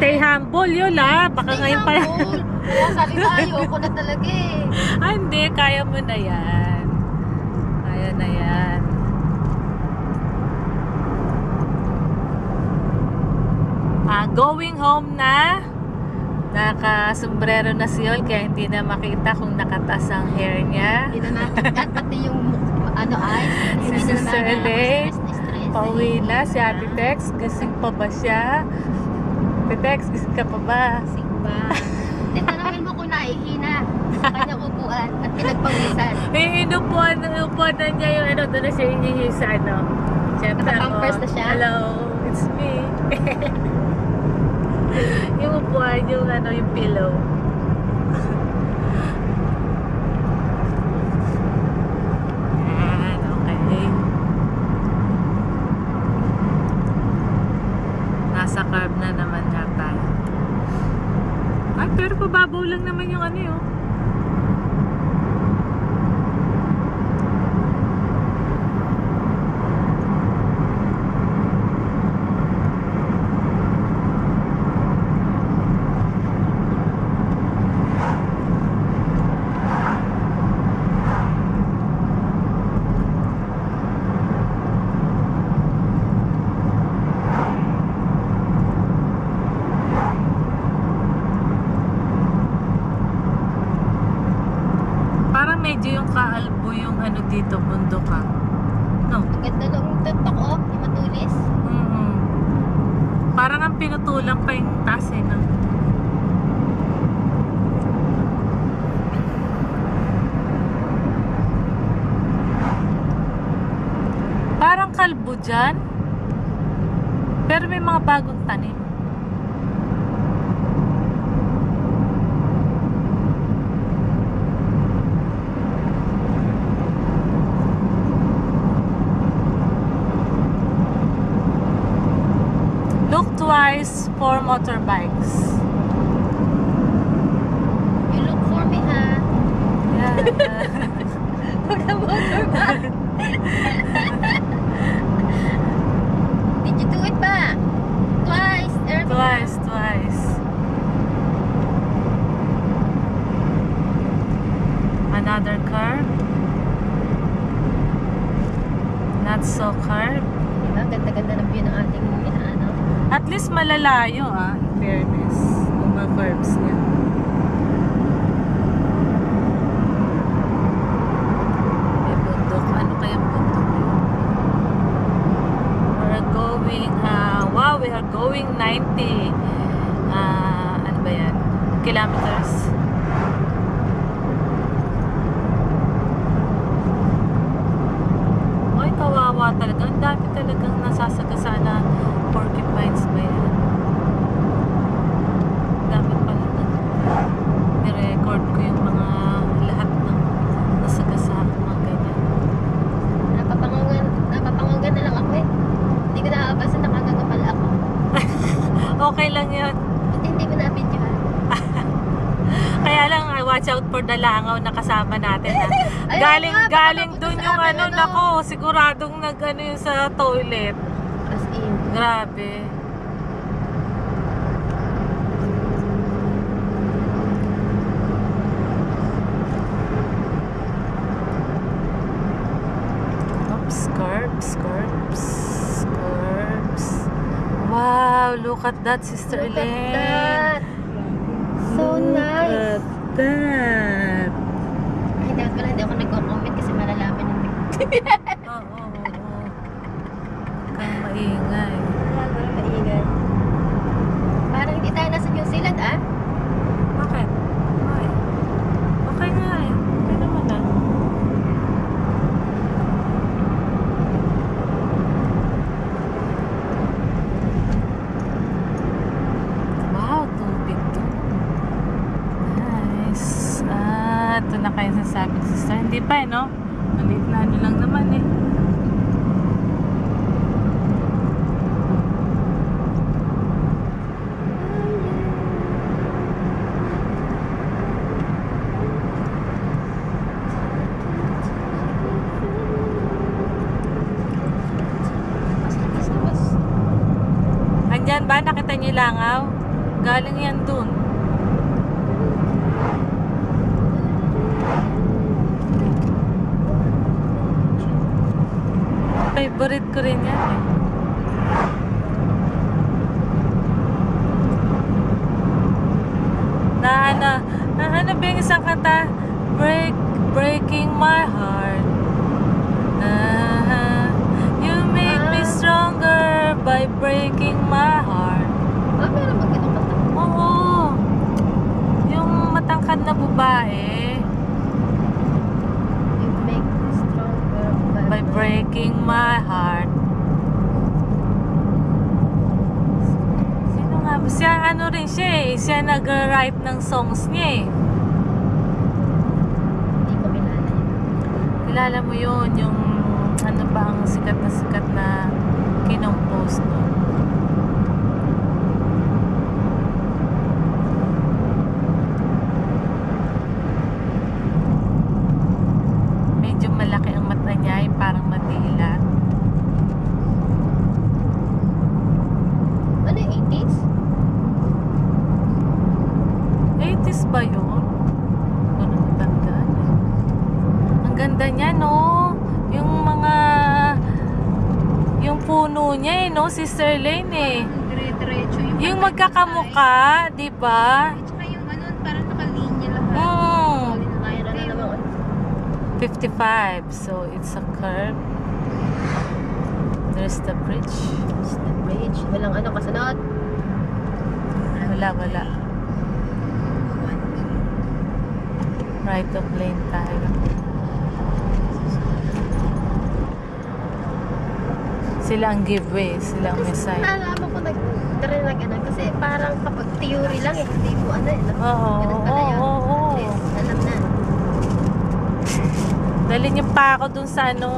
Stay humble yun baka ngayon pa. Kaya sabi ko, ayoko na talaga eh. Hindi, kaya mo na yan. Kaya na yan. Going home na. Naka-sombrero na si Yol kaya hindi na makita kung nakatas ang hair niya. Hindi na nakita, pati yung eyes. Si Sister Elaine, pauwi na. Si Ate Tex, gising pa ba siya? Ate Tex, gising ka pa ba? Sigba. Tanongin mo kung naihina sa kanyang upuan at pinagpawisan. Inupuan na niya yung doon na siya hihihi sa Siyempre Naka-pampers na siya? Hello, it's me. Yung upuan, yung yung pillow. Okay. Nasa curb na naman yata. Ay, pero pababaw lang naman yung yun. Medyo yung kaalbo yung dito, bundok no? Ganda nung tutok yung matulis. Parang ang pinutulang pa yung taas no? Parang kalbo dyan. Pero may mga bagong tanim. Twice for motorbikes. You look for me, ha? Yeah. For the motorbike. Did you do it ba? Twice. Twice. Another curve. Not so curve. Diba? Ganda-ganda ng view ng ating At least malalayo in fairness yung mga curves niya. May bundok. Ano kayang bundok yun? We're going, wow, we are going 90 ano ba yan? Kilometers. Ay, kawawa talaga. Ang dami talagang nasasagasana porcupines ba yan? Dapat pala ni-record ko yung mga lahat ng nasagasa mga ganyan. Napapangungan na lang ako eh. Hindi ko nakakabasa, nakagagapal ako. Okay lang yun. Hindi ko na-videohan. Kaya lang, watch out for the langaw na kasama natin. Galing dun yung nako, siguradong yun sa toilet. As in. Grabe. Oops, curves. Wow, look at that, Sister Look at Elaine. that. So nice. Look at that. Ay, dapat pala hindi ako nagko-comment kasi malalaman yung Oo. Kang maingay. maingay. Parang hindi tayo nasa New Zealand, Bakit? Okay nga eh. Okay naman Wow, tubig to. Nice. Ito na kayo sasabi, sister. Hindi pa no? Maliit na lang naman eh. Andyan ba? Nakita niyo yung langaw? Galing yan dun. Favorite ko rin yan eh. Ano ba yung isang kanta? Breaking my heart. You make me stronger by breaking my heart. Meron ba ganun kanta? Oo. Yung matangkad na babae. You make me stronger By breaking my heart. Sino nga ba? Siya ano rin siya eh. Siya nag-write ng songs niya eh. Hindi ko kilala yun. Kilala mo yun, yung ano ba ang sikat na kinompose nun. Medyo malaki ang mata niya, yung parang madilat. Ano yung 80s? 80s ba yun? Ano matandaan eh. Ang ganda niya, no? Yung mga yung puno niya eh, no? Sister Lane eh. Dire-diretso Yung magkakamuka, di ba? Tsaka yung ano, parang nakalinya lahat. Mm. Kaya na naman. 55. So, it's a curve. There's the bridge. It's the bridge. Walang ano, kasunod. Wala. Right of lane tayo. Sila ang giveaway. Sila ang may sign. Nalaman ko nag ano, kasi parang kapag theory lang eh, hindi mo ano eh. Oo, Ganun pala yun. oo. At least, alam na. Dali niyo pa ako dun sa ano,